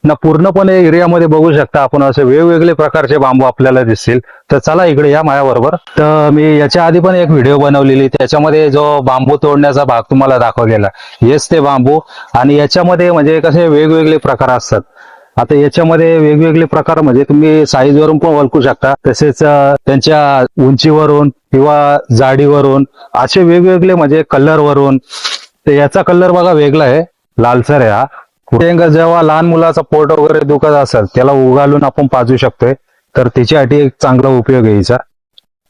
ना पूर्णपणे एरियामध्ये बघू शकता आपण असे वेगवेगळे प्रकारचे बांबू आपल्याला दिसतील. तर चला इकडे या माझ्याबरोबर. तर मी याच्या आधी पण एक व्हिडिओ बनवलेली, त्याच्यामध्ये जो बांबू तोडण्याचा भाग तुम्हाला दाखवलेला हेच ते बांबू. आणि याच्यामध्ये म्हणजे कसे वेगवेगळे प्रकार असतात. आता याच्यामध्ये वेगवेगळे प्रकार म्हणजे तुम्ही साईज वरून पण ओळखू शकता, तसेच त्यांच्या उंचीवरून किंवा जाडीवरून असे वेगवेगळे म्हणजे कलर वरून. तर याचा कलर बघा वेगळा आहे, लालसर आहे हा. जेव्हा लहान मुलाचा पोट वगैरे दुखत असेल त्याला उगाळून आपण पाजू शकतोय, तर तिच्यासाठी एक चांगला उपयोग आहे हिचा.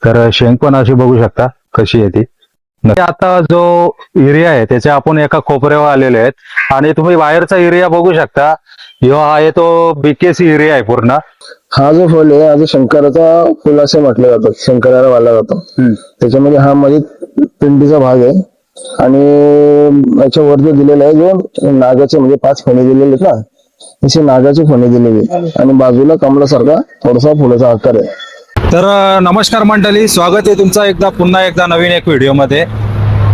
तर शेंग पण अशी बघू शकता कशी आहे ती. आता जो एरिया आहे त्याच्या आपण एका कोपऱ्यावर आलेले आहेत, आणि तुम्ही बाहेरचा एरिया बघू शकता. ह्यो आहे तो बीकेसी एरिया आहे पूर्ण. हा जो फुल आहे, हा जो शंकराचा फुल असे म्हटलं जातं, शंकराला वाला जातो. त्याच्यामध्ये हा मध्ये पिंडीचा भाग आहे, आणि याच्या वर जो दिलेला आहे जो नागाचे म्हणजे 5 फणी दिलेले आहेत ना, तसे नागाची फणी दिलेली आहे, आणि बाजूला कमलासारखा थोडासा फुलाचा आकार आहे. तर नमस्कार मंडळी, स्वागत आहे तुमचा पुन्हा एकदा नवीन एक व्हिडिओमध्ये.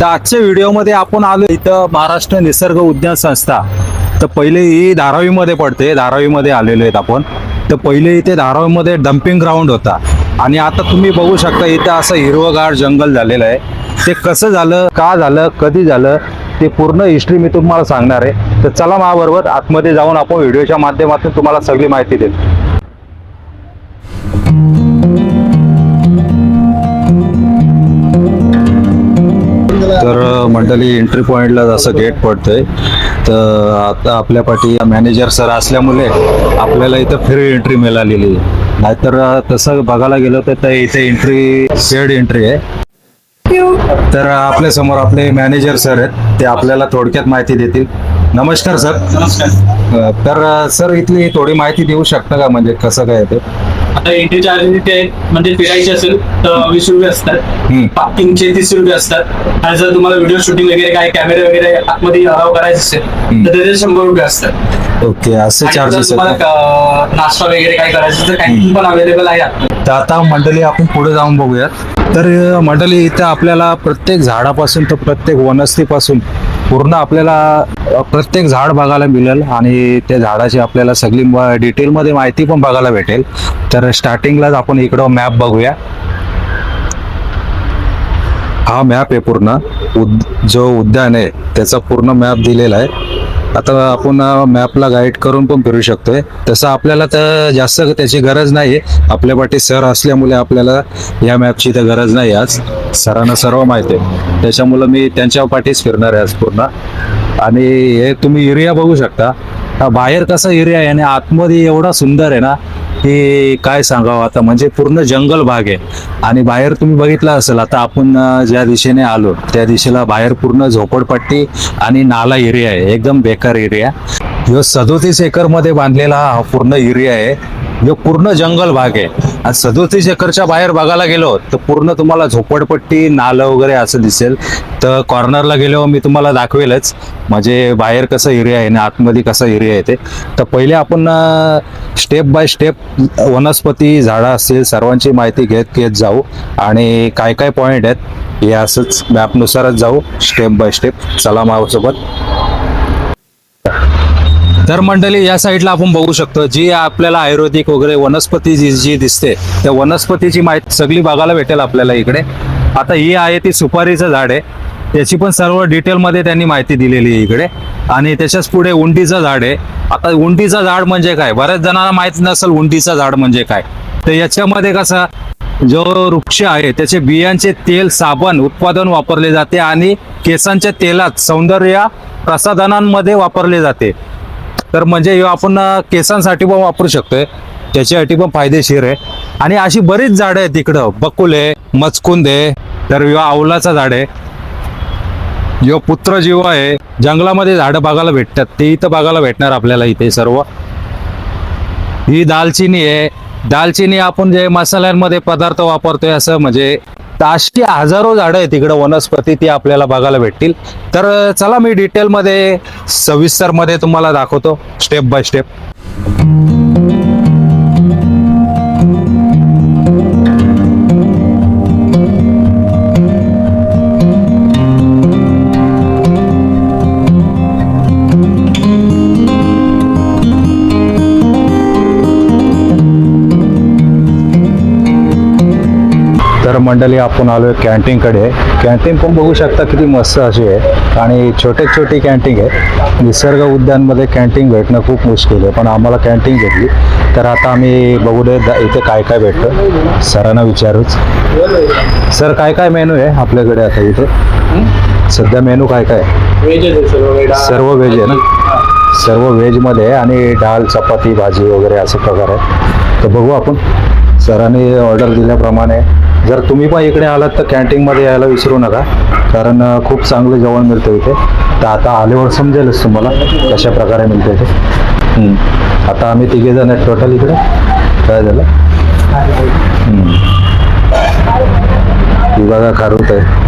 तर आजच्या व्हिडिओमध्ये आपण आलो इथं महाराष्ट्र निसर्ग उद्यान संस्था. तर पहिले ही धारावीमध्ये पडते, धारावीमध्ये आलेलो आहेत आपण. तर पहिले इथे धारावीमध्ये डम्पिंग ग्राउंड होता, आणि आता तुम्ही बघू शकता इथं असं हिरवगार जंगल झालेलं आहे. ते कसं झालं, का झालं, कधी झालं, ते पूर्ण हिस्ट्री मी तुम्हाला सांगणार आहे. तर चला माझ्याबरोबर आतमध्ये जाऊन आपण व्हिडिओच्या माध्यमातून तुम्हाला सगळी माहिती देतो. तर मंडळी, एंट्री पॉइंटला जसं गेट पडतंय, तर आता आपल्या पाठी मॅनेजर सर असल्यामुळे आपल्याला इथं फ्री एंट्री मिळालेली आहे. नाहीतर तसं बघायला गेलं तर इथे एंट्री पेड एंट्री आहे. तर आपल्या समोर आपले मॅनेजर सर आहेत, ते आपल्याला थोडक्यात माहिती देतील. नमस्कार सर. नमस्कार. तर सर इथली थोडी माहिती देऊ शकता का, म्हणजे कसं काय ते? आता एंट्री चार्ज इथे म्हणजे फिरायचे असेल तर 20 रुपये असतात, पार्किंगचे 30 रुपये असतात, आणि जर तुम्हाला व्हिडिओ शूटिंग वगैरे काय कॅमेरे वगैरे आतमध्ये अलाव करायचे असेल तर त्याचे 100 रुपये असतात. ओके, असे चार्जेस तुम्हाला नाश्ता वगैरे काय करायचं तर कॅन्टीन पण अवेलेबल आहे. तर आता मंडळी आपण पुढे जाऊन बघूयात. तर मंडळी इथं आपल्याला प्रत्येक झाडापासून तर प्रत्येक वनस्पतीपासून पूर्ण आपल्याला प्रत्येक झाड बघायला मिळेल, आणि त्या झाडाची आपल्याला सगळी डिटेलमध्ये माहिती पण बघायला भेटेल. तर स्टार्टिंगलाच आपण इकडं मॅप बघूया. हा मॅप आहे पूर्ण जो उद्यान आहे त्याचा पूर्ण मॅप दिलेला आहे. आता आपण मॅपला गाईड करून पण फिरू शकतोय. तसं आपल्याला तर जास्त त्याची गरज नाही, आपल्या पाठी सर असल्यामुळे आपल्याला या मॅपची तर गरज नाही. आज सरांना सर्व माहिती आहे, त्याच्यामुळं मी त्यांच्या पाठीच फिरणार आहे आज पूर्ण. आणि हे तुम्ही एरिया बघू शकता, बाहेर कसा एरिया आहे आणि आतमध्ये एवढा सुंदर आहे ना की काय सांगावं आता. म्हणजे पूर्ण जंगल भाग आहे, आणि बाहेर तुम्ही बघितलं असेल आता आपण ज्या दिशेने आलो त्या दिशेला बाहेर पूर्ण झोपडपट्टी आणि नाला एरिया आहे, एकदम बेकार एरिया. ह्यो 37 एकर मध्ये बांधलेला हा पूर्ण एरिया आहे. ह्यो पूर्ण जंगल भाग आहे, आणि 37 एकरच्या बाहेर बघायला गेलो तर पूर्ण तुम्हाला झोपडपट्टी, नालं वगैरे असं दिसेल. तर कॉर्नरला गेलो मी तुम्हाला दाखवेलच, म्हणजे बाहेर कसं एरिया आहे आणि आतमध्ये कसा एरिया आहे ते. तर पहिले आपण स्टेप बाय स्टेप वनस्पती, झाडं असतील सर्वांची माहिती घेत जाऊ, आणि काय काय पॉइंट आहेत हे असंच मॅपनुसारच जाऊ स्टेप बाय स्टेप. चला माझ्यासोबत. तर मंडळी, या साईडला आपण बघू शकतो जी आपल्याला आयुर्वेदिक वगैरे वनस्पती जी दिसते त्या वनस्पतीची माहिती सगळी बघायला भेटेल आपल्याला इकडे. आता ही आहे ती सुपारीचं झाड आहे, त्याची पण सर्व डिटेलमध्ये त्यांनी माहिती दिलेली आहे इकडे. आणि त्याच्याच पुढे उंडीचं झाड आहे. आता उंडीचं झाड म्हणजे काय, बऱ्याच जणांना माहित नसेल उंडीचं झाड म्हणजे काय. तर याच्यामध्ये कसा जो वृक्ष आहे त्याचे बियांचे तेल, साबण उत्पादन वापरले जाते, आणि केसांच्या तेलात सौंदर्य प्रसाधनांमध्ये वापरले जाते. तर म्हणजे आपण केसांसाठी पण वापरू शकतोय, त्याच्यासाठी पण फायदेशीर आहे. आणि अशी बरीच झाडं आहेत तिकडं, बकुल आहे, मचकुंद आहे, तर आवलाचं झाड आहे, जो पुत्रजीव आहे. जंगलामध्ये झाडं बघायला भेटतात, ते इथं बघायला भेटणार आपल्याला इथे सर्व. ही दालचिनी आहे. दालचिनी आपण जे मसाल्यांमध्ये पदार्थ वापरतोय असं, म्हणजे अशी हजारो झाडं आहेत तिकडं वनस्पती, ती आपल्याला बघायला भेटतील. तर चला मी डिटेलमध्ये सविस्तरमध्ये तुम्हाला दाखवतो स्टेप बाय स्टेप. मंडळी आपण आलोय कॅन्टीनकडे. कॅन्टीन पण बघू शकता किती मस्त अशी आहे आणि छोटी कॅन्टीन आहे. निसर्ग उद्यानमध्ये कॅन्टीन भेटणं खूप मुश्किल आहे, पण आम्हाला कॅन्टीन भेटली. तर आता आम्ही बघू दे इथे काय काय भेटतं, सरांना विचारूच. सर काय काय मेनू आहे आपल्याकडे आता इथे सध्या? मेनू काय काय? व्हेज आहे सर्व व्हेज आहे ना? सर्व व्हेजमध्ये आहे आणि डाळ चपाती भाजी वगैरे असे प्रकार आहे. तर बघू आपण, सरांनी ऑर्डर दिल्याप्रमाणे. जर तुम्ही पण इकडे आलात तर कॅन्टीनमध्ये यायला विसरू नका, कारण खूप चांगलं जेवण मिळतं इथे. तर आता आल्यावर समजेलच तुम्हाला कशा प्रकारे मिळतं इथे. आता आम्ही तिघे जण आहेत टोटल इकडे. काय झालं? ही बघा खारूत आहे.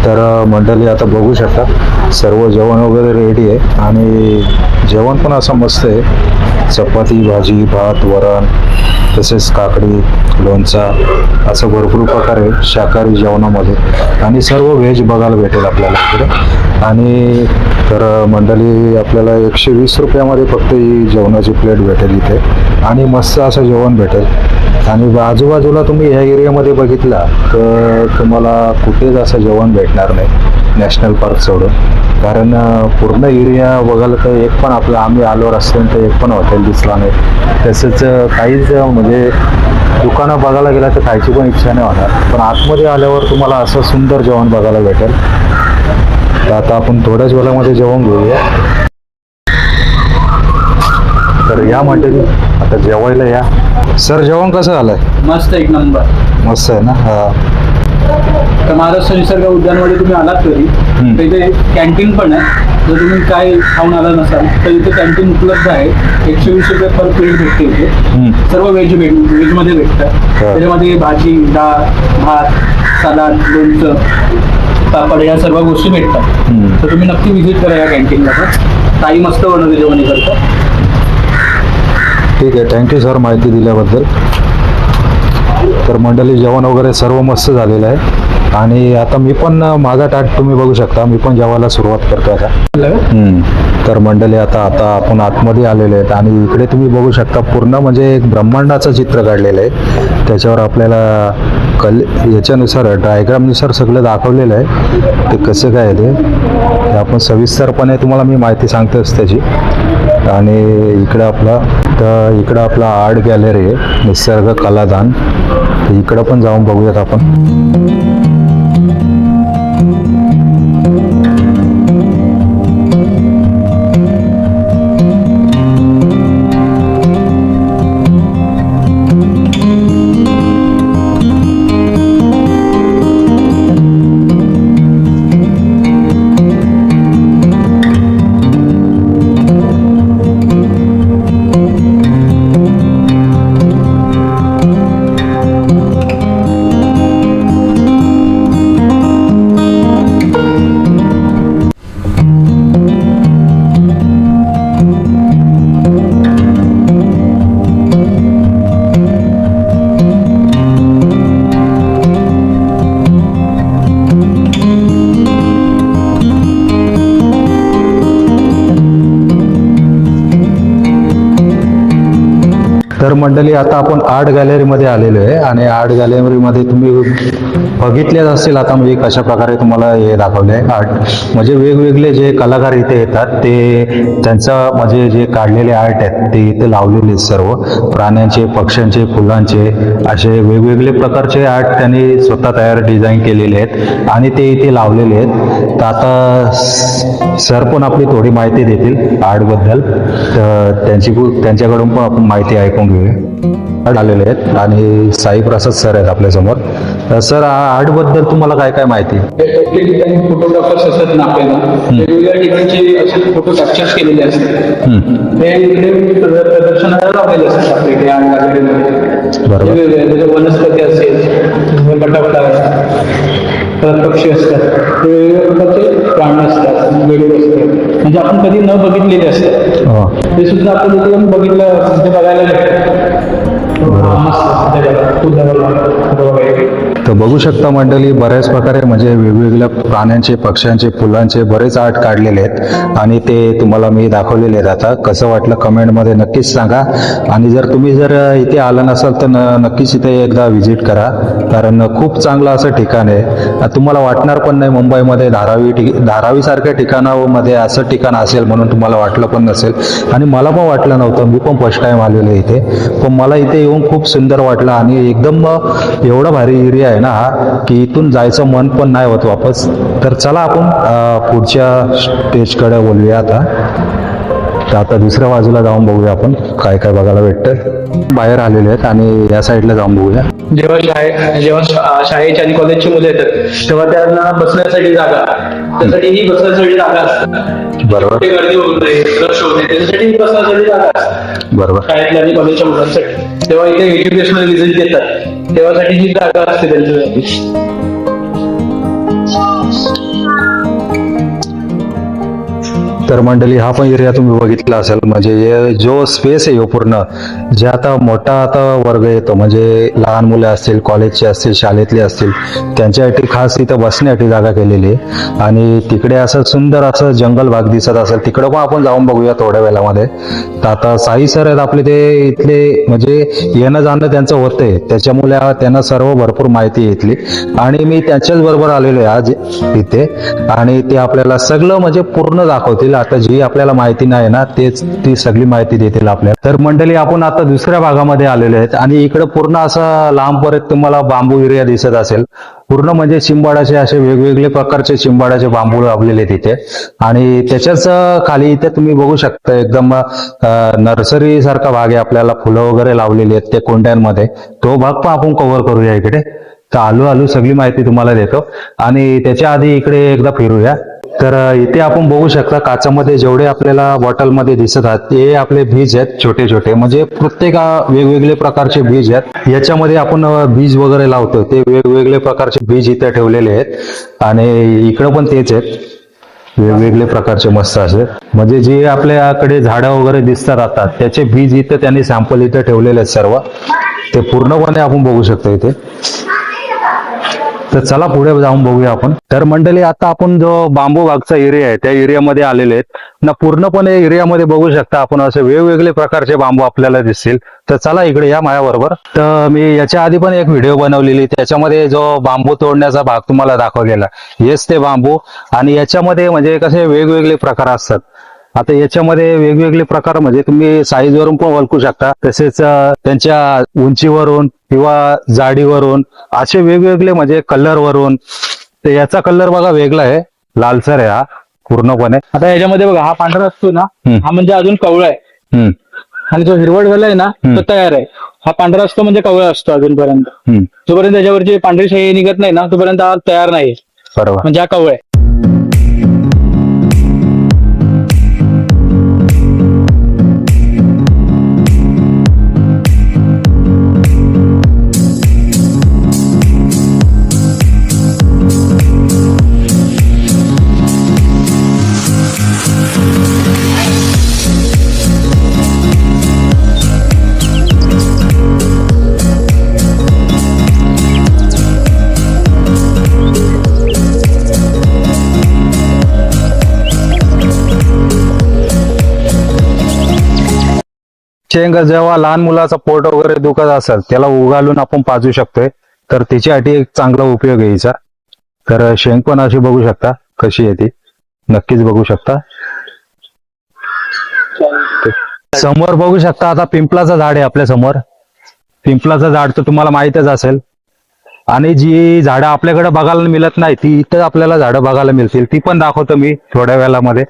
तर मंडळी आता बघू शकता सर्व जेवण वगैरे रेडी आहे आणि जेवण पण असं मस्त आहे. चपाती भाजी भात वरण तसेच काकडी लोणचा असं भरपूर प्रकार आहे शाकाहारी जेवणामध्ये आणि सर्व व्हेज बघायला भेटेल आपल्याला इकडे. आणि तर मंडळी आपल्याला 120 रुपयामध्ये फक्त ही जेवणाची प्लेट भेटेल इथे आणि मस्त असं जेवण भेटेल. आणि आजूबाजूला तुम्ही ह्या एरियामध्ये बघितला तर तुम्हाला कुठेच असं जेवण भेटणार नाही नॅशनल पार्क सोडून, कारण पूर्ण एरिया बघायला तर एक पण आपलं आम्ही आलो रस्त्यानं तर एक पण हॉटेल दिसला नाही. तसंच काहीच म्हणजे दुकानं बघायला गेला तर खायची पण इच्छा नाही होणार, पण आतमध्ये आल्यावर तुम्हाला असं सुंदर जेवण बघायला भेटेल. तर आता आपण थोड्याच वेळामध्ये जेवण घेऊया. तर या मंडळी आता जेवायला या. सर जेवण कसं झालंय? मस्त, एक नंबर मस्त आहे ना? हा. तर महाराष्ट्र निसर्ग उद्यानमध्ये तुम्ही आलात कधी तर इथे कॅन्टीन पण आहे. जर तुम्ही काय खाऊन आला नसाल तर इथे कॅन्टीन उपलब्ध आहे. 120 रुपये पर प्लेट भेटते इथे. सर्व व्हेजमध्ये भेटतं. त्याच्यामध्ये भाजी डाळ भात सलाड लोणचं पापड या सर्व गोष्टी भेटतात. तर तुम्ही नक्की व्हिजिट करा या कॅन्टीनला. ताई मस्त बनवते जेवण करतात. ठीक आहे, थँक्यू सर माहिती दिल्याबद्दल. तर मंडळी जेवण वगैरे सर्व मस्त झालेलं आहे आणि आता मी पण माझा ताट तुम्ही बघू शकता, मी पण जेवायला सुरुवात करतो आता. तर मंडळी आता आपण आतमध्ये आलेले आहेत आणि इकडे तुम्ही बघू शकता पूर्ण म्हणजे एक ब्रह्मांडाचं चित्र काढलेलं आहे. त्याच्यावर आपल्याला याच्यानुसार डायग्रामनुसार सगळं दाखवलेलं आहे ते कसं काय आहे ते आपण सविस्तरपणे तुम्हाला मी माहिती सांगतोच त्याची. आणि इकडं आपला आर्ट गॅलरी आहे निसर्ग कलादान. इकडं पण जाऊन बघूयात आपण. तर मंडळी आता आपण आर्ट गॅलरीमध्ये आलेलो आहे आणि आर्ट गॅलरीमध्ये तुम्ही बघितलेच असतील आता म्हणजे कशा प्रकारे तुम्हाला हे दाखवले आहे आर्ट. म्हणजे वेगवेगळे जे कलाकार इथे येतात ते त्यांचा म्हणजे जे काढलेले आर्ट आहेत ते इथे लावलेले आहेत. सर्व प्राण्यांचे पक्ष्यांचे फुलांचे असे वेगवेगळे प्रकारचे आर्ट त्यांनी स्वतः तयार डिझाईन केलेले आहेत आणि ते इथे लावलेले आहेत. तर आता सर पण आपली थोडी माहिती देतील आर्टबद्दल, तर त्यांच्याकडून पण आपण माहिती ऐकून घेऊया. आलेले आहेत आणि साई प्रसाद सर आहेत आपल्यासमोर. सर आर्ट बद्दल तुम्हाला काय काय माहिती? प्रत्येक ठिकाणी फोटोग्राफर्स असतात ना आपल्याला, वेगवेगळ्या ठिकाणचे असे फोटो कॅप्चर केलेले असतात. ते इकडे प्रदर्शनाला लावलेले असतात आपल्या इथे आर्ट गॅलरीमध्ये. बरोबर. वेगवेगळे जसं वनस्पती असेल, बटरफ्लाय, पक्षी असतात, ते वेगवेगळ्या प्रकारचे प्राणी असतात, वेगवेगळे असतात, म्हणजे आपण कधी न बघितलेले असतात. ते सुद्धा आपण इथे येऊन बघितलं, ते बघायला भेटतं. तर बघू शकता मंडळी, बऱ्याच प्रकारे म्हणजे वेगवेगळ्या प्राण्यांचे, पक्ष्यांचे, फुलांचे बरेच आर्ट काढलेले आहेत आणि ते तुम्हाला मी दाखवलेले आहेत. आता कसं वाटलं कमेंटमध्ये नक्कीच सांगा. आणि जर तुम्ही इथे आला नसाल तर नक्कीच इथे एकदा व्हिजिट करा, कारण खूप चांगलं असं ठिकाण आहे. तुम्हाला वाटणार पण नाही मुंबईमध्ये धारावी सारख्या ठिकाणामध्ये असं ठिकाण असेल म्हणून तुम्हाला वाटलं पण नसेल. आणि मला पण वाटलं नव्हतं, मी पण फर्स्ट टाइम आलेलो इथे, पण मला इथे येऊन खूप सुंदर वाटलं. आणि एकदम एवढा भारी एरिया आहे ना हा, की इथून जायचं मन पण नाही होत वापस. तर चला आपण पुढच्या स्टेजकडे बोलूया आता. तर आता दुसऱ्या बाजूला जाऊन बघूया आपण काय काय बघायला भेटतं. बाहेर आलेले आहेत आणि या साईडला जाऊन बघूया. जेव्हा शाळेची आणि कॉलेजची मुलं येतात तेव्हा त्यांना बसण्यासाठी जागा, त्यासाठी ही बसण्यासाठी जागा असतात. बरोबर. ते गर्दी होऊ नये, रश होऊ नये, त्याच्यासाठी ही बसण्यासाठी जागा असतात बरोबर. शाळेतल्या आणि कॉलेजच्या मुलांसाठी. तेव्हा इथे एज्युकेशनल व्हिजिट देतात तेव्हासाठी ही जागा असते त्यांच्यासाठी. तर मंडळी हा पण एरिया तुम्ही बघितला असेल, म्हणजे जो स्पेस आहे पूर्ण, जे आता मोठा आता वर्ग येतो, म्हणजे लहान मुले असतील, कॉलेजचे असतील, शाळेतले असतील, त्यांच्यासाठी खास इथं बसण्यासाठी जागा केलेली आहे. आणि तिकडे असं सुंदर असं जंगल भाग दिसत असेल, तिकडं पण आपण जाऊन बघूया थोड्या वेळामध्ये. तर आता साई सर आहेत आपले, ते इथले म्हणजे येणं जाणं त्यांचं होतंय, त्याच्यामुळे त्यांना सर्व भरपूर माहिती आहे इथली. आणि मी त्यांच्याच बरोबर आलेलो आहे आज इथे, आणि ते आपल्याला सगळं म्हणजे पूर्ण दाखवतील. आता जी आपल्याला माहिती नाही ना, ती सगळी माहिती देतील आपल्याला. तर मंडळी आपण आता दुसऱ्या भागामध्ये आलेलो आहेत आणि इकडे पूर्ण असं लांबपर्यंत तुम्हाला बांबू एरिया दिसत असेल. पूर्ण म्हणजे चिंबाडाचे असे वेगवेगळे प्रकारचे चिंबाडाचे बांबू लावलेले तिथे. आणि त्याच्याच खाली इथे तुम्ही बघू शकता एकदम नर्सरी सारखा भाग आहे, आपल्याला फुलं वगैरे लावलेली आहेत ते कोंड्यांमध्ये. तो भाग पण आपण कव्हर करूया इकडे. तर आलू सगळी माहिती तुम्हाला देतो. आणि त्याच्या आधी इकडे एकदा फिरूया. तर इथे आपण बघू शकता काचामध्ये जेवढे आपल्याला बॉटलमध्ये दिसत आहेत ते आपले बीज आहेत, छोटे छोटे, म्हणजे प्रत्येक वेगवेगळे प्रकारचे बीज आहेत. याच्यामध्ये आपण बीज वगैरे लावतो ते वेगवेगळे प्रकारचे बीज इथे ठेवलेले आहेत. आणि इकडं पण तेच आहेत, वेगवेगळे प्रकारचे मस्त असे, म्हणजे जे आपल्याकडे झाडं वगैरे दिसतात आता त्याचे बीज इथे त्यांनी सॅम्पल इथे ठेवलेले आहेत सर्व. ते पूर्णपणे आपण बघू शकतो इथे. तर चला पुढे जाऊन बघूया आपण. तर मंडळी आता आपण जो बांबू बागचा एरिया आहे त्या एरियामध्ये आलेले आहेत ना. पूर्णपणे एरियामध्ये बघू शकता आपण असे वेगवेगळे प्रकारचे बांबू आपल्याला दिसतील. तर चला इकडे या माझ्याबरोबर. तर मी याच्या आधी पण एक व्हिडिओ बनवलेली, त्याच्यामध्ये जो बांबू तोडण्याचा भाग तुम्हाला दाखवलेला, हेच ते बांबू. आणि याच्यामध्ये म्हणजे कसे वेगवेगळे प्रकार असतात. आता याच्यामध्ये वेगवेगळे प्रकार म्हणजे तुम्ही साईजवरून पण ओळखू शकता, तसेच त्यांच्या उंचीवरून किंवा जाडीवरून, असे वेगवेगळे म्हणजे कलर वरून. तर याचा कलर बघा वेगळा आहे, लालसर आहे हा पूर्णपणे. आता याच्यामध्ये बघा, हा पांढरा असतो ना, हा म्हणजे अजून कवळा आहे. आणि जो हिरवट झालाय ना तो तयार आहे. हा पांढरा असतो म्हणजे कवळा असतो अजूनपर्यंत. जोपर्यंत त्याच्यावरची पांढरी शाई निघत नाही ना तोपर्यंत हा तयार नाही. बरोबर. म्हणजे हा कवळा आहे. शेंग जेव्हा लहान मुलाचा पोट वगैरे दुखत असेल त्याला उगालून आपण पाजू शकतोय, तर त्याच्यासाठी एक चांगला उपयोग आहे हिचा. तर शेंग पण अशी बघू शकता कशी आहे ती, नक्कीच बघू शकता. समोर बघू शकता आता पिंपलाचं झाड आहे आपल्या समोर. पिंपलाचं झाड तर तुम्हाला माहितच असेल. आणि जी झाडं आपल्याकडे बघायला मिळत नाही ती इथं आपल्याला झाडं बघायला मिळतील, ती पण दाखवतो मी थोड्या वेळामध्ये.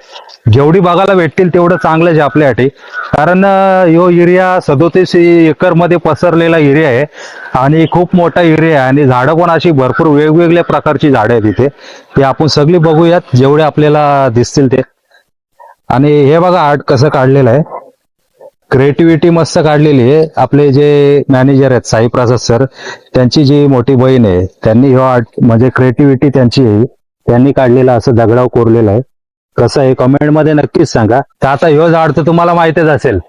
जेवढी बघायला भेटतील तेवढं चांगलंच आहे आपल्यासाठी, कारण यो एरिया 37 एकर मध्ये पसरलेला एरिया आहे आणि खूप मोठा एरिया आहे आणि झाडं पण अशी भरपूर वेगवेगळ्या प्रकारची झाडं आहेत इथे. ते आपण सगळी बघूयात जेवढे आपल्याला दिसतील ते. आणि हे बघा आर्ट कसं काढलेलं आहे, क्रिएटिव्हिटी मस्त काढलेली आहे. आपले जे मॅनेजर आहेत साई प्रसाद सर, त्यांची जी मोठी बहीण आहे त्यांनी ह्यो आर्ट म्हणजे क्रिएटिव्हिटी त्यांची आहे, त्यांनी काढलेला असं दगडाव कोरलेलं आहे. कसं आहे कमेंट मध्ये नक्कीच सांगा. तर आता ह्यो झाड तर तुम्हाला माहितीच असेल,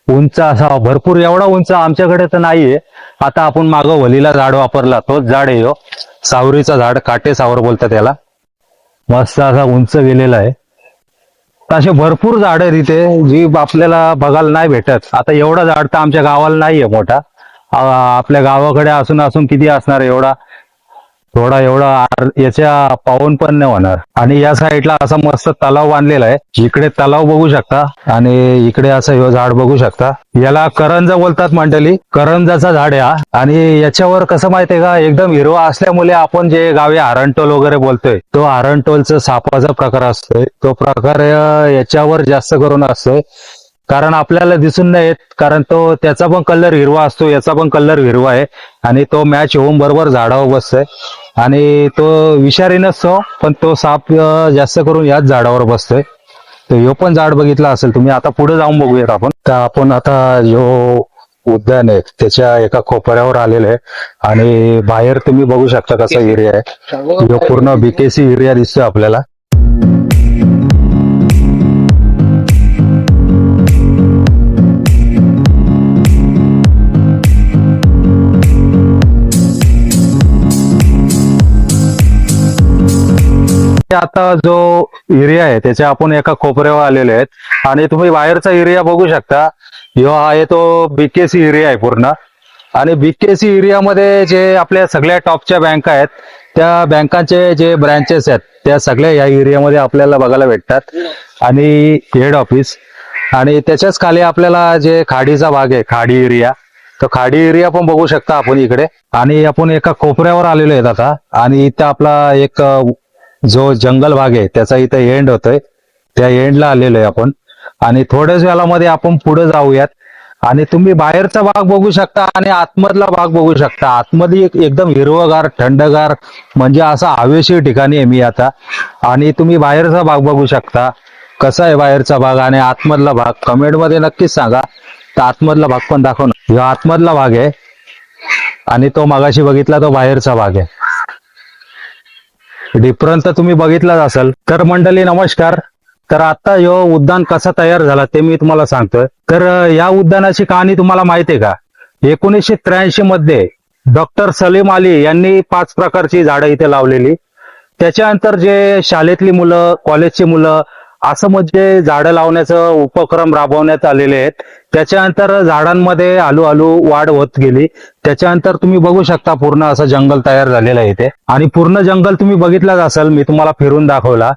उंच असा भरपूर, एवढा उंच आमच्याकडे तर नाहीये. आता आपण मागं वलीला झाड वापरला तोच झाड आहे ह्यो, सावरीचा झाड, काटे सावर बोलतात त्याला. मस्त असा उंच गेलेला आहे. असे भरपूर झाड आहेत इथे जी आपल्याला बघायला नाही भेटत. आता एवढा झाड तर आमच्या गावाला नाहीये मोठा, आपल्या गावाकडे असून असून किती असणार एवढा, थोडा एवढा याच्या पाऊन पण नाही होणार. आणि या साईडला असा मस्त तलाव बांधलेला आहे, इकडे तलाव बघू शकता आणि इकडे असं हे झाड बघू शकता. याला करंजा बोलतात मंडळी, करंजाचा झाड आहे हा. आणि याच्यावर कसं माहितीये का, एकदम हिरवा असल्यामुळे आपण जे गावी हरणटोल वगैरे बोलतोय, तो हरणटोलचा सापाचा प्रकार असतोय, तो प्रकार याच्यावर जास्त करून असतोय. कारण आपल्याला दिसून नाही येत, कारण तो त्याचा पण कलर हिरवा असतो, याचा पण कलर हिरवा आहे आणि तो मॅच होऊन बरोबर झाडावर बसतोय. आणि तो विषारी नसतो, पण तो साप जास्त करून याच झाडावर बसतोय. तर ह्यो पण झाड बघितला असेल तुम्ही. आता पुढे जाऊन बघूयात आपण. तर आपण आता ह्यो उद्यान आहे त्याच्या एका कोपऱ्यावर आलेलं आहे आणि बाहेर तुम्ही बघू शकता कसा एरिया आहे. ह्यो पूर्ण बीकेसी एरिया दिसतोय आपल्याला. आता जो एरिया आहे त्याच्या आपण एका कोपऱ्यावर आलेले आहेत आणि तुम्ही बाहेरचा एरिया बघू शकता. ह्यो आहे तो बीकेसी एरिया आहे पूर्ण. आणि बीकेसी एरियामध्ये जे आपल्या सगळ्या टॉपच्या बँका आहेत, त्या बँकांचे जे ब्रँचेस आहेत त्या सगळ्या या एरियामध्ये आपल्याला बघायला भेटतात. आणि हेड ऑफिस, आणि त्याच्याच खाली आपल्याला जे खाडीचा भाग आहे, खाडी एरिया, तो खाडी एरिया पण बघू शकता आपण इकडे. आणि आपण एका कोपऱ्यावर आलेलो आहेत आता, आणि इथं आपला एक जो जंगल भाग आहे त्याचा इथं एंड होतोय, त्या एंडला आलेलो आहे आपण. आणि थोड्याच वेळामध्ये आपण पुढे जाऊयात आणि तुम्ही बाहेरचा भाग बघू शकता आणि आतमधला भाग बघू शकता. आतमध्ये एकदम हिरवगार, थंडगार, म्हणजे असा हवेशीर ठिकाणी आहे मी आता. आणि तुम्ही बाहेरचा भाग बघू शकता, कसा आहे बाहेरचा भाग आणि आतमधला भाग कमेंट मध्ये नक्कीच सांगा. तर आतमधला भाग पण दाखव ना. ह्यो आतमधला भाग आहे आणि तो मगाशी बघितला तो बाहेरचा भाग आहे. डिफरन्स तर तुम्ही बघितलाच असेल. तर मंडळी नमस्कार. तर आता ह्यो उद्यान कसा तयार झाला ते मी तुम्हाला सांगतोय. तर या उद्यानाची कहाणी तुम्हाला माहिती आहे का? 1983 मध्ये डॉक्टर सलीम अली यांनी 5 प्रकारची झाडं इथे लावलेली. त्याच्यानंतर जे शाळेतली मुलं, कॉलेजची मुलं, असं म्हणजे झाडं लावण्याचं उपक्रम राबवण्यात आलेले आहेत. त्याच्यानंतर झाडांमध्ये हळूहळू वाढ होत गेली. त्याच्यानंतर तुम्ही बघू शकता पूर्ण असं जंगल तयार झालेलं आहे इथे. आणि पूर्ण जंगल तुम्ही बघितलाच असेल, मी तुम्हाला फिरून दाखवला.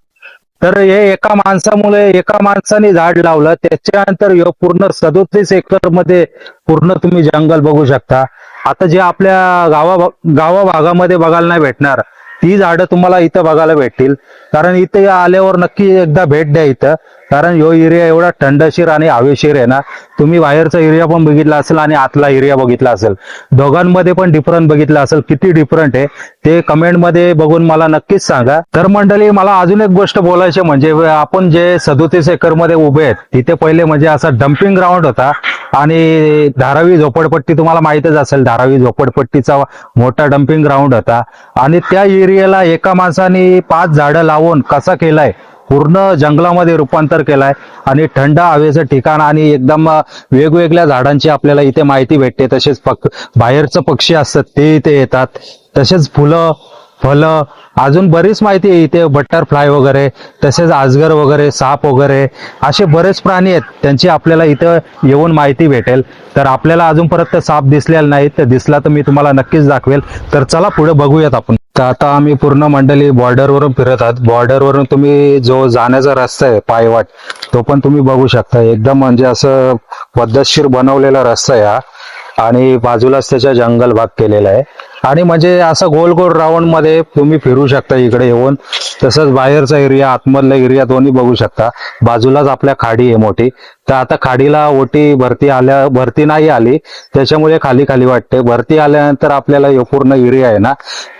तर हे एका माणसामुळे, एका माणसाने झाड लावलं, त्याच्यानंतर हे पूर्ण 37 एकर मध्ये पूर्ण तुम्ही जंगल बघू शकता. आता जे आपल्या गावाभागामध्ये बघायला नाही भेटणार ती झाडं तुम्हाला इथं बघायला भेटतील. कारण इथे आल्यावर नक्की एकदा भेट द्या इथं, कारण ह्यो एरिया एवढा थंडशीर आणि हवेशीर आहे ना. तुम्ही बाहेरचा एरिया पण बघितला असेल आणि आतला एरिया बघितला असेल, दोघांमध्ये पण डिफरंट बघितला असेल. किती डिफरंट आहे ते कमेंट मध्ये बघून मला नक्कीच सांगा. तर मंडळी मला अजून एक गोष्ट बोलायची, म्हणजे आपण जे 37 एकर मध्ये उभे आहेत तिथे पहिले म्हणजे असा डम्पिंग ग्राउंड होता आणि धारावी झोपडपट्टी तुम्हाला माहितच असेल, धारावी झोपडपट्टीचा मोठा डम्पिंग ग्राउंड होता. आणि त्या एरियाला एका माणसाने 5 झाडं लावून कसा केलाय, पूर्ण जंगलामध्ये रूपांतर केलाय. आणि थंड हवेचं ठिकाण आणि एकदम वेगवेगळ्या झाडांची आपल्याला इथे माहिती भेटते. तसेच बाहेरचं पक्षी असतात ते इथे येतात, तसेच फुलं, फलं, अजून बरीच माहिती आहे इथे. बटरफ्लाय वगैरे, तसेच आजगर वगैरे, साप वगैरे, असे बरेच प्राणी आहेत, त्यांची आपल्याला इथं येऊन माहिती भेटेल. तर आपल्याला अजूनपर्यंत साप दिसलेला नाही, तर दिसला तर मी तुम्हाला नक्कीच दाखवेल. तर चला पुढे बघूयात आपण. तर आता आम्ही पूर्ण मंडळी बॉर्डरवरून फिरत आहात. बॉर्डरवरून तुम्ही जो जाण्याचा रस्ता आहे पायवाट, तो पण तुम्ही बघू शकता. एकदम म्हणजे असं पद्धतशीर बनवलेला रस्ता आहे हा. आणि बाजूलाच त्याच्या जंगल भाग केलेला आहे. आणि म्हणजे असं गोल गोल राऊंड मध्ये तुम्ही फिरू शकता इकडे येऊन. तसंच बाहेरचा एरिया आतमधला एरिया दोन्ही बघू शकता. बाजूलाच आपल्या खाडी आहे मोठी. तर आता खाडीला ओटी भरती नाही आली, त्याच्यामुळे खाली खाली वाटते. भरती आल्यानंतर आपल्याला हे पूर्ण एरिया आहे ना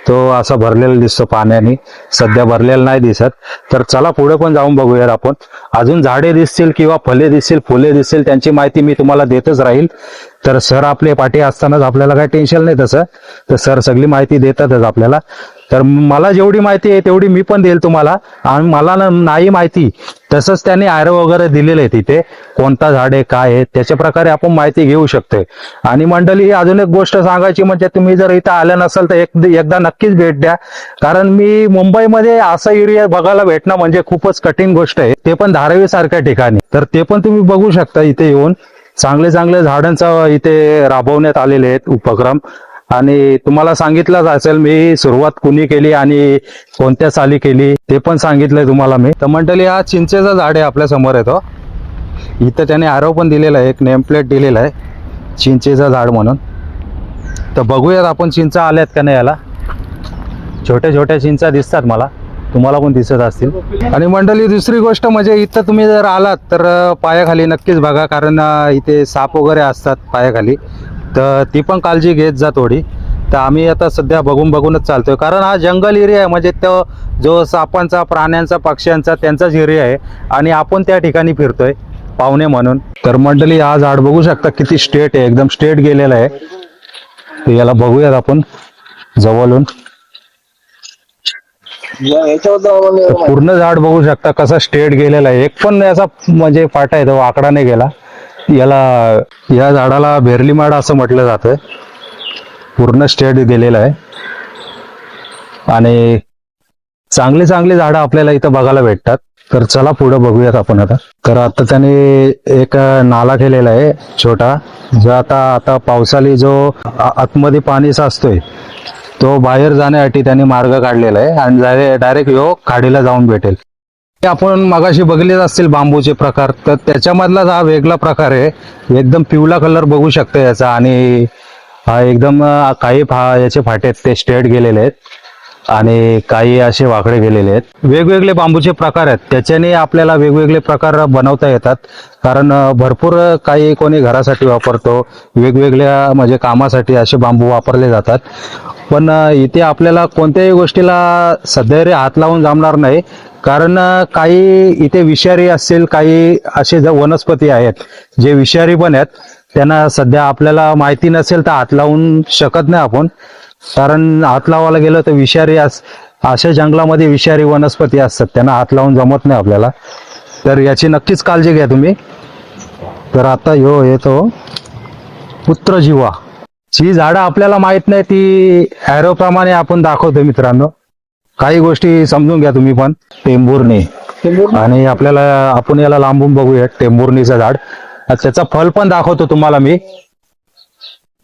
तो असा भरलेला दिसतो पाण्याने. सध्या भरलेला नाही दिसत. तर चला पुढे पण जाऊन बघूयात आपण. अजून झाडे दिसतील किंवा फले दिसतील, फुले दिसतील, त्यांची माहिती मी तुम्हाला देतच राहील. तर सर आपले पाठी असतानाच आपल्याला काही टेन्शन नाही तसं. तर सर सगळी माहिती देतातच आपल्याला. तर मला जेवढी माहिती आहे तेवढी मी पण देईल तुम्हाला. आणि मला नाही माहिती तसंच त्यांनी आयरो वगैरे दिलेले आहे तिथे, कोणता झाड आहे काय आहे त्याच्या प्रकारे आपण माहिती घेऊ शकतोय. आणि मंडळी अजून एक गोष्ट सांगायची म्हणजे तुम्ही जर इथं आल्या नसाल तर एकदा नक्कीच भेट द्या. कारण मी मुंबईमध्ये असा एरिया बघायला भेटणं म्हणजे खूपच कठीण गोष्ट आहे, ते पण धारावी सारख्या ठिकाणी. तर ते पण तुम्ही बघू शकता इथे येऊन. चांगले चांगले झाडांचा इथे राबवण्यात आलेले आहेत उपक्रम. आणि तुम्हाला सांगितलंच असेल मी सुरुवात कुणी केली आणि कोणत्या साली केली ते पण सांगितलंय तुम्हाला मी. तर मंडळी हा चिंचेचा झाड आहे आपल्या समोर येतो. इथं त्याने आरव पण दिलेला आहे, एक नेम प्लेट दिलेला आहे चिंचेचा झाड म्हणून. तर बघूयात आपण चिंचा आल्यात का नाही याला. छोट्या छोट्या चिंचा दिसतात मला, तुम्हाला पण दिसत असतील. आणि मंडळी दुसरी गोष्ट म्हणजे इथं तुम्ही जर आलात तर पायाखाली नक्कीच बघा, कारण इथे साप वगैरे असतात पायाखाली. तर ती पण काळजी घेत जा थोडी. तर आम्ही आता सध्या बघूनच चालतोय, कारण हा जंगल एरिया आहे. म्हणजे तो जो सापांचा, प्राण्यांचा, पक्ष्यांचा त्यांचाच एरिया आहे आणि आपण त्या ठिकाणी फिरतोय पाहुणे म्हणून. तर मंडळी हा झाड बघू शकता किती स्ट्रेट आहे, एकदम स्ट्रेट गेलेला आहे. तर याला बघूयात आपण जवळून. तर पूर्ण झाड बघू शकता कसं स्ट्रेट गेलेला आहे. एक पण याचा म्हणजे फाटा आहे तो आकडा नाही गेला. या झाडाला बेरलीमाड असं म्हटलं जातं. पूर्ण स्ट्रेट गेलेला आहे आणि चांगली चांगली झाडं आपल्याला इथं बघायला भेटतात. तर चला पुढे बघूयात आपण आता. तर आता त्याने एक नाला केलेला आहे छोटा, जो आता पावसाळी जो आतमध्ये पाणी साचतोय तो बाहेर जाण्यासाठी त्याने मार्ग काढलेला आहे आणि डायरेक्ट खाडीला जाऊन भेटेल. आपण मगाशी बघलेच असतील बांबूचे प्रकार, तर त्याच्यामधलाच हा वेगळा प्रकार आहे. एकदम पिवळा कलर बघू शकतो याचा. आणि हा एकदम काही याचे फाटे ते स्ट्रेट गेलेले आहेत आणि काही असे वाकडे गेलेले आहेत. वेगवेगळे बांबूचे प्रकार आहेत, त्याच्याने आपल्याला वेगवेगळे प्रकार बनवता येतात. कारण भरपूर काही कोणी घरासाठी वापरतो, वेगवेगळ्या म्हणजे कामासाठी असे बांबू वापरले जातात. पण इथे आपल्याला कोणत्याही गोष्टीला सध्या हात लावून जमणार नाही, कारण काही इथे विषारी असतील, काही असे वनस्पती आहेत जे विषारी पण आहेत. त्यांना सध्या आपल्याला माहिती नसेल तर हात लावून शकत नाही आपण, कारण हात लावायला गेलं तर विषारी अशा जंगलामध्ये विषारी वनस्पती असतात, त्यांना हात लावून जमत नाही आपल्याला. तर याची नक्कीच काळजी घ्या तुम्ही. तर आता येतो पुत्रजीवा. जी झाडं आपल्याला माहित नाही ती ॲरो प्रमाणे आपण दाखवतो मित्रांनो. काही गोष्टी समजून घ्या तुम्ही पण. टेंभुर्णी. आणि आपण याला लांबून बघूया. टेंभुर्णीचं झाड, त्याचा फल पण दाखवतो तुम्हाला मी.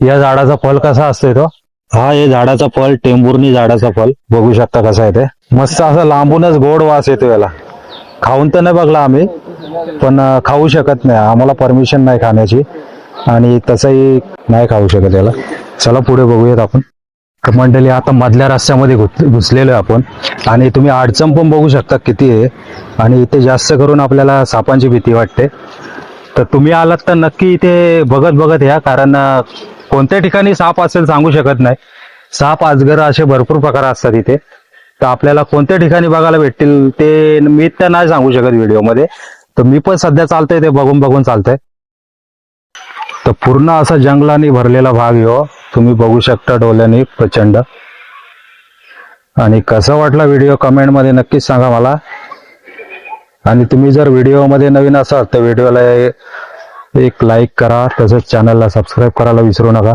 या झाडाचा फल कसा असतोय तो. हा हे झाडाचा फल, टेंभुर्णी झाडाचा फल बघू शकता कसा आहे ते. मस्त असं लांबूनच गोड वास येतो याला. खाऊन तर नाही बघला आम्ही, पण खाऊ शकत नाही, आम्हाला परमिशन नाही खाण्याची आणि तसंही नाही खाऊ शकत याला. चला पुढे बघूयात आपण. तर मंडळी आता मधल्या रस्त्यामध्ये घुसलेलो आहे आपण आणि तुम्ही अडचण पण बघू शकता किती आहे. आणि इथे जास्त करून आपल्याला सापांची भीती वाटते. तर तुम्ही आलात तर नक्की इथे बघत या, कारण कोणत्या ठिकाणी साप असेल सांगू शकत नाही. साप, अजगर असे भरपूर प्रकार असतात इथे. तर आपल्याला कोणत्या ठिकाणी बघायला भेटतील ते मी तर नाही सांगू शकत व्हिडिओमध्ये. तर मी पण सध्या चालतंय ते बघून चालतंय. तर पूर्ण असा जंगलाने भरलेला भाग हो, तुम्ही बघू शकता डोळ्यांनी प्रचंड. आणि कसा वाटला व्हिडिओ कमेंटमध्ये नक्कीच सांगा मला. आणि तुम्ही जर व्हिडिओमध्ये नवीन असाल तर व्हिडिओला एक लाईक करा, तसंच चॅनलला सबस्क्राईब करायला विसरू नका.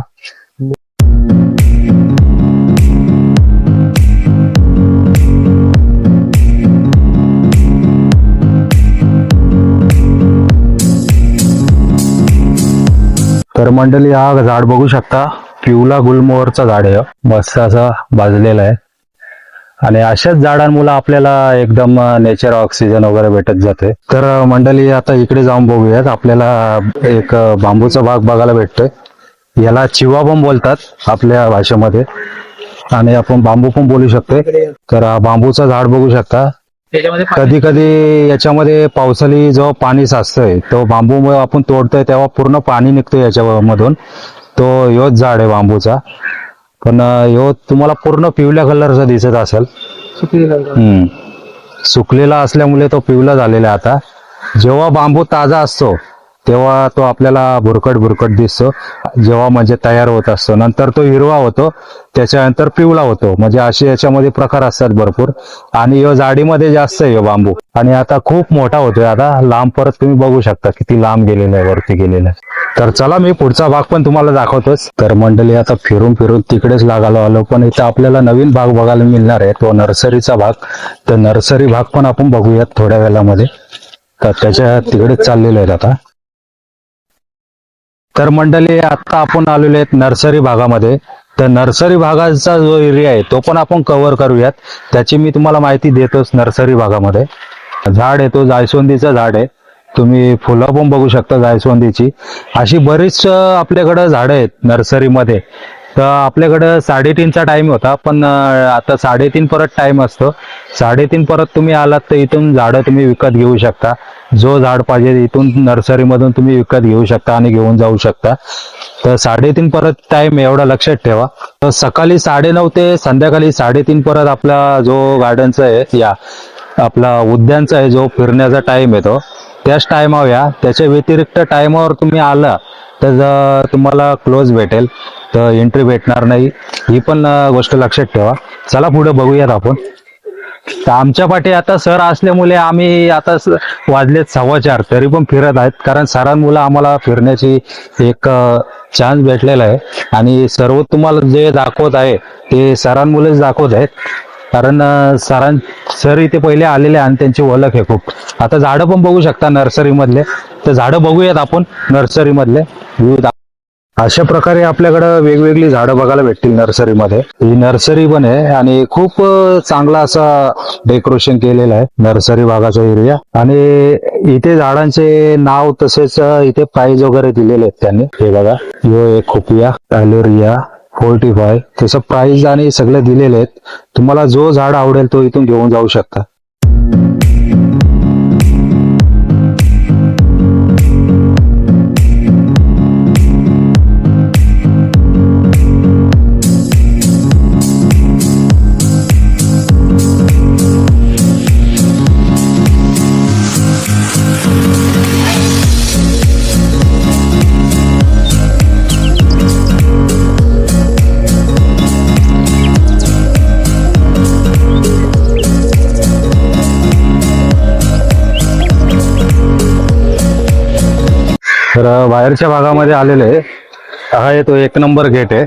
तर मंडळी हा झाड बघू शकता, पिवला गुलमोहरचा झाड आहे. मस्त असा भाजलेला आहे. आणि अशाच झाडांमुळे आपल्याला एकदम नेचर ऑक्सिजन वगैरे भेटत जाते. तर मंडळी आता इकडे जाऊन बघूयात. आपल्याला एक बांबूचा भाग बघायला भेटतोय. याला चिवा पण बोलतात आपल्या भाषेमध्ये, आणि आपण बांबू पण बोलू शकतो. तर हा बांबूचा झाड बघू शकता. त्याच्यामध्ये कधी कधी याच्यामध्ये पावसाळी जेव्हा पाणी साचतंय तो बांबू आपण तोडतोय तेव्हा पूर्ण पाणी निघतंय याच्यामधून. तो ह्योच झाड आहे बांबूचा. पण ह्यो तुम्हाला पूर्ण पिवळ्या कलरचा दिसत असेल. सुकलेला असल्यामुळे तो पिवळा झालेला आहे. आता जेव्हा बांबू ताजा असतो तेव्हा तो आपल्याला भुरकट दिसतो, जेव्हा म्हणजे तयार होत असतो. नंतर तो हिरवा होतो, त्याच्यानंतर पिवळा होतो. म्हणजे असे याच्यामध्ये प्रकार असतात भरपूर. आणि ह्यो जाडीमध्ये जास्त आहे ह्यो बांबू. आणि आता खूप मोठा होतोय. आता लांब परत तुम्ही बघू शकता किती लांब गेलेला आहे, वरती गेलेला आहे. तर चला मी पुढचा भाग पण तुम्हाला दाखवतोच. तर मंडळी आता फिरून तिकडेच लागायला आलो, पण इथं आपल्याला नवीन भाग बघायला मिळणार आहे, तो नर्सरीचा भाग. तर नर्सरी भाग पण आपण बघूयात थोड्या वेळामध्ये. तर त्याच्या तिकडेच चाललेले आहेत आता. तर मंडळी आता आपण आलेलो आहेत नर्सरी भागामध्ये. तर नर्सरी भागाचा जो एरिया आहे तो पण आपण कव्हर करूयात. त्याची मी तुम्हाला माहिती देतोच. नर्सरी भागामध्ये झाड आहे तो जायस्वंदीचं झाड आहे. तुम्ही फुलं पण बघू शकता जायस्वंदीची. अशी बरीच आपल्याकडं झाडं आहेत नर्सरीमध्ये. तर आपल्याकडं 3:30चा टाइम होता, पण आता 3:30 परत टाइम असतो. 3:30 परत तुम्ही आलात तर इथून झाडं तुम्ही विकत घेऊ शकता. जो झाड पाहिजे इथून नर्सरीमधून तुम्ही विकत घेऊ शकता आणि घेऊन जाऊ शकता. तर 3:30 परत टाइम एवढा लक्षात ठेवा. तर सकाळी 9:30 ते संध्याकाळी 3:30 परत आपला जो गार्डनचा आहे, या आपला उद्यानचा आहे, जो फिरण्याचा टाइम आहे तो त्याच टायमावर या. त्याच्या व्यतिरिक्त टायमावर तुम्ही आला तर तुम्हाला क्लोज भेटेल, तर एंट्री भेटणार नाही. ही पण गोष्ट लक्षात ठेवा. चला पुढे बघूयात आपण. तर आमच्या पाठी आता सर असल्यामुळे आम्ही आता वाजलेत 4:15 तरी पण फिरत आहेत. कारण सरांमुळे आम्हाला फिरण्याची एक चान्स भेटलेला आहे. आणि सर्व तुम्हाला जे दाखवत आहे ते सरांमुळेच दाखवत आहेत. कारण सर इथे पहिले आलेले आणि त्यांची ओळख आहे खूप. आता झाडं पण बघू शकता नर्सरी मधले. तर झाडं बघूयात आपण नर्सरी मधले. अशा प्रकारे आपल्याकडं वेगवेगळी झाडं बघायला भेटतील नर्सरीमध्ये. ही नर्सरी पण आहे आणि खूप चांगला असा डेकोरेशन केलेलं आहे नर्सरी भागाचा एरिया. आणि इथे झाडांचे नाव तसेच इथे प्राइस वगैरे दिलेले आहेत त्यांनी. हे बघा, यो एक खुपिया, ॲलोरिया 45 तसं प्राइस आणि सगळे दिलेले आहेत. तुम्हाला जो झाड आवडेल तो इथून घेऊन जाऊ शकता. तर बाहेरच्या भागामध्ये आलेले आहे. हा तो 1 नंबर गेट आहे.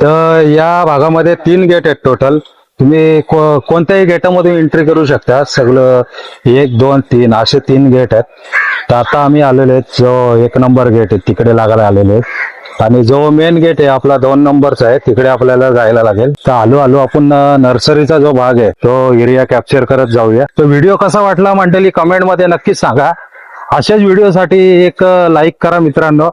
तर या भागामध्ये 3 गेट आहेत टोटल. तुम्ही कोणत्याही गेटामधून एंट्री करू शकता. सगळं 1, 2, 3 असे 3 गेट आहेत. तर आता आम्ही आलेलो आहेत जो 1 नंबर गेट आहे तिकडे लागायला आलेलो आहे. आणि जो मेन गेट आहे आपला 2 नंबरचा आहे तिकडे आपल्याला जायला लागेल. तर आलो आपण नर्सरीचा जो भाग आहे तो एरिया कॅप्चर करत जाऊया. तो व्हिडिओ कसा वाटला मंडळी कमेंट मध्ये नक्कीच सांगा. अशाच व्हिडिओसाठी एक लाईक करा मित्रांनो.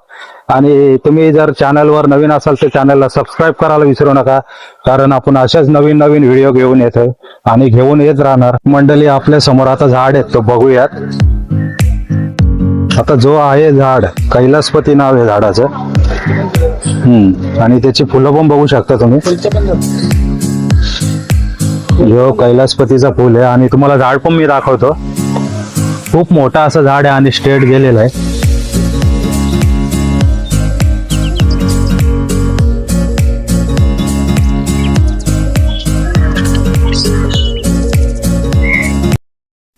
आणि तुम्ही जर चॅनलवर नवीन असाल तर चॅनलला सबस्क्राईब करायला विसरू नका. कारण आपण अशाच नवीन व्हिडिओ घेऊन येतोय आणि घेऊन येत राहणार. मंडळी आपल्या समोर आता झाड आहे तो बघूयात. आता जो आहे झाड कैलासपती नाव आहे झाडाचं. आणि त्याची फुलं पण बघू शकता तुम्ही. जो कैलासपतीचा फुल आहे आणि तुम्हाला झाड पण मी दाखवतो. खूप मोठा असं झाड आहे आणि स्ट्रेट गेलेलं आहे.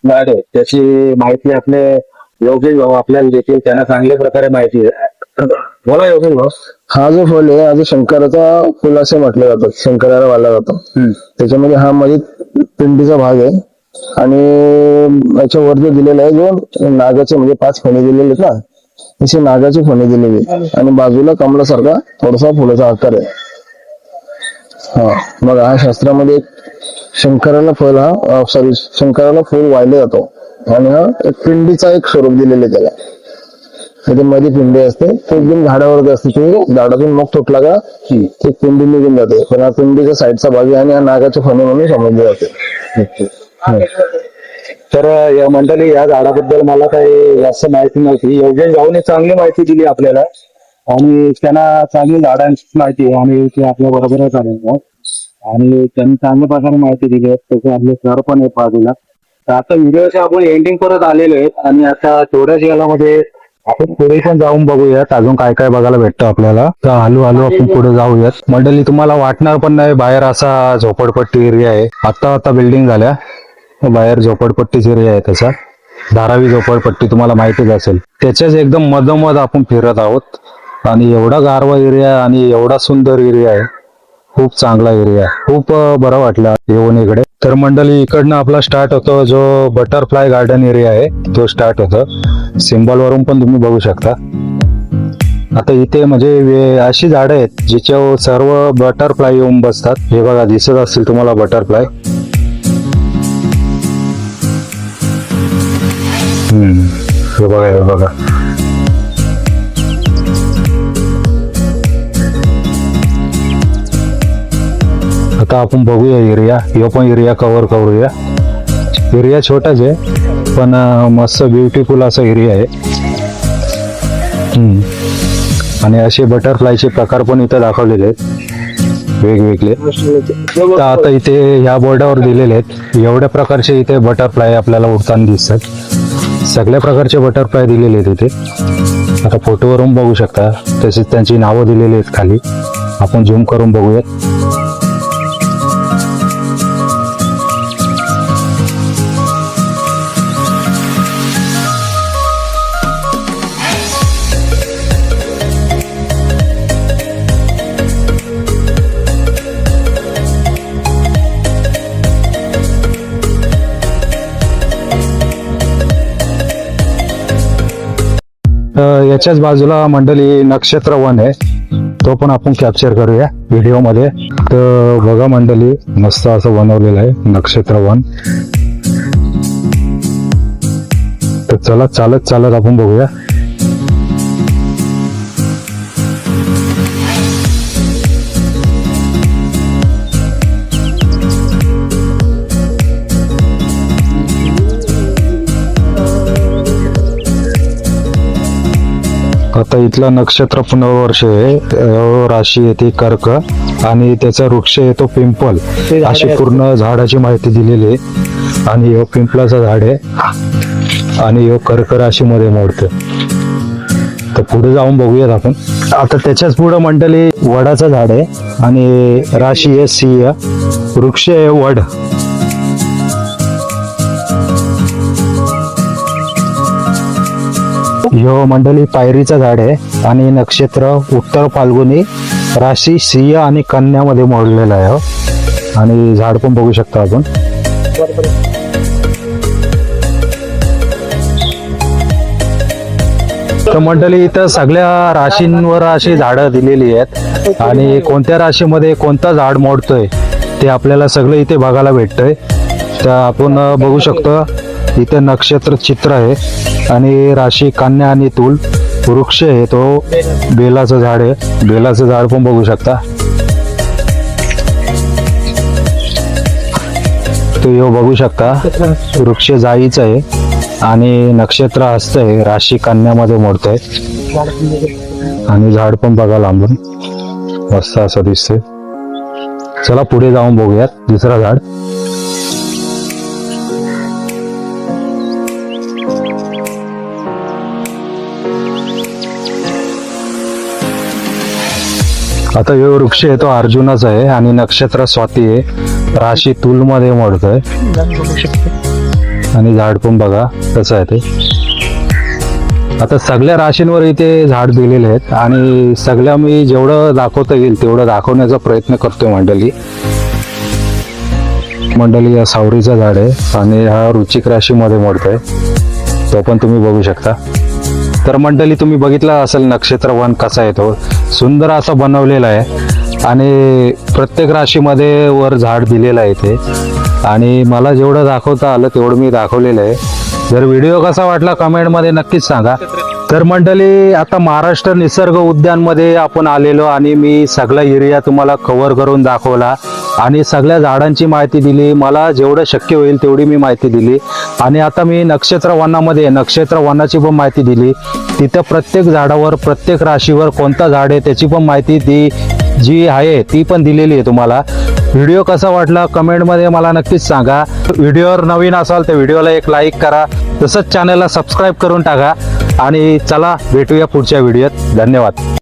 झाड आहे त्याची माहिती आपले योगेश भाऊ आपल्याला देतील. त्यांना चांगल्या प्रकारे माहिती आहे. बोला योगेश भाऊ. हा जो फुल आहे हा जो शंकराचा फुल असे म्हटलं जातं, शंकराला वाला जातो. त्याच्यामध्ये हा मध्ये पिंडीचा भाग आहे. आणि याच्यावर जो दिलेला आहे जो नागाचे म्हणजे 5 फणी दिलेले आहेत ना, तशी नागाची फणी दिलेली आहे. आणि बाजूला कमलासारखा थोडासा फुलाचा आकार आहे. हा मग हा शास्त्रामध्ये शंकराला फुल वाहिलं जातो. आणि हा एक पिंडीचा एक स्वरूप दिलेलं आहे त्याला. त्याच्या मध्ये पिंडी असते ते एकदम झाडावरती असते, ते झाडातून मग तुटला का ते पिंडी निघून जाते. पण हा पिंडीचा साईडचा भाग आहे आणि हा नागाचे फणे म्हणून समजले जाते. तर या मंडळी या झाडाबद्दल मला काही जास्त माहिती नव्हती. योगेश भाऊने चांगली माहिती दिली आपल्याला आणि त्यांना चांगली झाडांची माहिती आहे आणि ते आपल्या बरोबरच आले आणि त्यांनी चांगल्या प्रकारे माहिती दिली आहे. त्याचे आपले सर पण आहेत बाजूला. तर आता व्हिडिओच्या आपण एंडिंग परत आलेलो आहेत आणि आता थोड्याच यामध्ये आपण पुढे पण जाऊन बघूयात अजून काय काय बघायला भेटतं आपल्याला. तर हळू आपण पुढे जाऊयात. मंडळी तुम्हाला वाटणार पण नाही बाहेर असा झोपडपट्टी एरिया आहे. आता बिल्डिंग झाल्या, बाहेर झोपडपट्टीच एरिया आहे त्याचा. धारावी झोपडपट्टी तुम्हाला माहितीच असेल. त्याच्याच एकदम मधोमध आपण फिरत आहोत आणि एवढा गारवा एरिया आणि एवढा सुंदर एरिया आहे. खूप चांगला एरिया आहे. खूप बरं वाटलं येऊन इकडे. तर मंडळी इकडनं आपला स्टार्ट होतो जो बटरफ्लाय गार्डन एरिया आहे तो स्टार्ट होतो. सिम्बॉल वरून पण तुम्ही बघू शकता. आता इथे म्हणजे अशी झाडं आहेत जिच्यावर सर्व बटरफ्लाय येऊन बसतात. हे बघा दिसत असतील तुम्हाला बटरफ्लाय. हे बघा हे बघा. आता आपण बघूया एरिया. हे पण एरिया कव्हर करूया. एरिया छोटाच आहे पण मस्त ब्युटिफुल असा एरिया आहे. आणि असे बटरफ्लायचे प्रकार पण इथं दाखवलेले आहेत वेगवेगळे. तर आता इथे ह्या बोर्डावर दिलेले आहेत एवढ्या प्रकारचे इथे बटरफ्लाय आपल्याला उडताना दिसतात. सगळ्या प्रकारचे बटरफ्लाय दिलेले आहेत इथे. आता फोटोवरून बघू शकता. तसेच त्यांची नावं दिलेली आहेत खाली. आपण झूम करून बघूयात. याच्याच बाजूला मंडळी नक्षत्र वन आहे, तो पण आपण कॅप्चर करूया व्हिडिओ मध्ये. तर बघा मंडळी मस्त असं बनवलेलं आहे नक्षत्र वन. तर चला चालत आपण बघूया. आता इथला नक्षत्र पुनर्वर्ष आहे. राशी येते कर्क आणि त्याचा वृक्ष येतो पिंपल. अशी पूर्ण झाडाची माहिती दिलेली आहे. आणि हे पिंपलाचं झाड आहे आणि हे कर्क राशीमध्ये मोडतं. तर पुढे जाऊन बघूयात आपण. आता त्याच्याच पुढे मंडळी वडाचं झाड आहे आणि राशी आहे सिंह, वृक्ष आहे वड. ह्यो मंडळी पायरीचं झाड आहे आणि नक्षत्र उत्तर फाल्गुनी, राशी सिंह आणि कन्यामध्ये मोडलेलं आहे. आणि झाड पण बघू शकता आपण. तर मंडळी इथं सगळ्या राशींवर अशी झाडं दिलेली आहेत आणि कोणत्या राशीमध्ये कोणतं झाड मोडतोय ते आपल्याला सगळं इथे बघायला भेटतंय. तर आपण बघू शकतो इथे नक्षत्र चित्र आहे आणि राशी कन्या आणि तूल. वृक्ष आहे तो बेलाचं झाड आहे. बेलाचं झाड पण बघू शकता. तो यो बघू शकता वृक्ष जाईचं आहे आणि नक्षत्र हस्त आहे, राशी कन्यामध्ये मोडतंय. आणि झाड पण बघा लांबून मस्त असं दिसतंय. चला पुढे जाऊन बघूयात दुसरा झाड. आता हे वृक्ष आहे तो अर्जुनाचा आहे आणि नक्षत्र स्वाती आहे, राशी तूल मध्ये मोडतोय. आणि झाड पण बघा कसं आहे ते. आता सगळ्या राशींवर इथे झाड दिलेले आहेत आणि सगळ्या मी जेवढं दाखवता येईल तेवढं दाखवण्याचा प्रयत्न करतोय मंडळी. या सावरीचा झाड आहे आणि हा वृश्चिक राशीमध्ये मोडतोय. तो पण तुम्ही बघू शकता. तर मंडळी तुम्ही बघितला असेल नक्षत्र वन कसा आहे, तो सुंदर असा बनवलेला आहे आणि प्रत्येक राशीमध्ये वर झाड दिलेलं आहे ते. आणि मला जेवढं दाखवता आलं तेवढं मी दाखवलेलं आहे. जर व्हिडिओ कसा वाटला कमेंटमध्ये नक्कीच सांगा. तर मंडळी, आता महाराष्ट्र निसर्ग उद्यानमध्ये आपण आलेलो आणि मी सगळा एरिया तुम्हाला कव्हर करून दाखवला आणि सगळ्या झाडांची माहिती दिली. मला जेवढं शक्य होईल तेवढी मी माहिती दिली. आणि आता मी नक्षत्र वनामध्ये नक्षत्र वनाची पण माहिती दिली. तिथं प्रत्येक झाडावर प्रत्येक राशीवर कोणता झाड आहे त्याची पण माहिती ती जी आहे ती पण दिलेली आहे तुम्हाला. व्हिडिओ कसा वाटला कमेंटमध्ये मला नक्कीच सांगा. व्हिडिओवर नवीन असाल तर व्हिडिओला एक लाईक करा, तसंच चॅनलला सबस्क्राईब करून टाका. आणि चला भेटूया पुढच्या व्हिडिओत. धन्यवाद.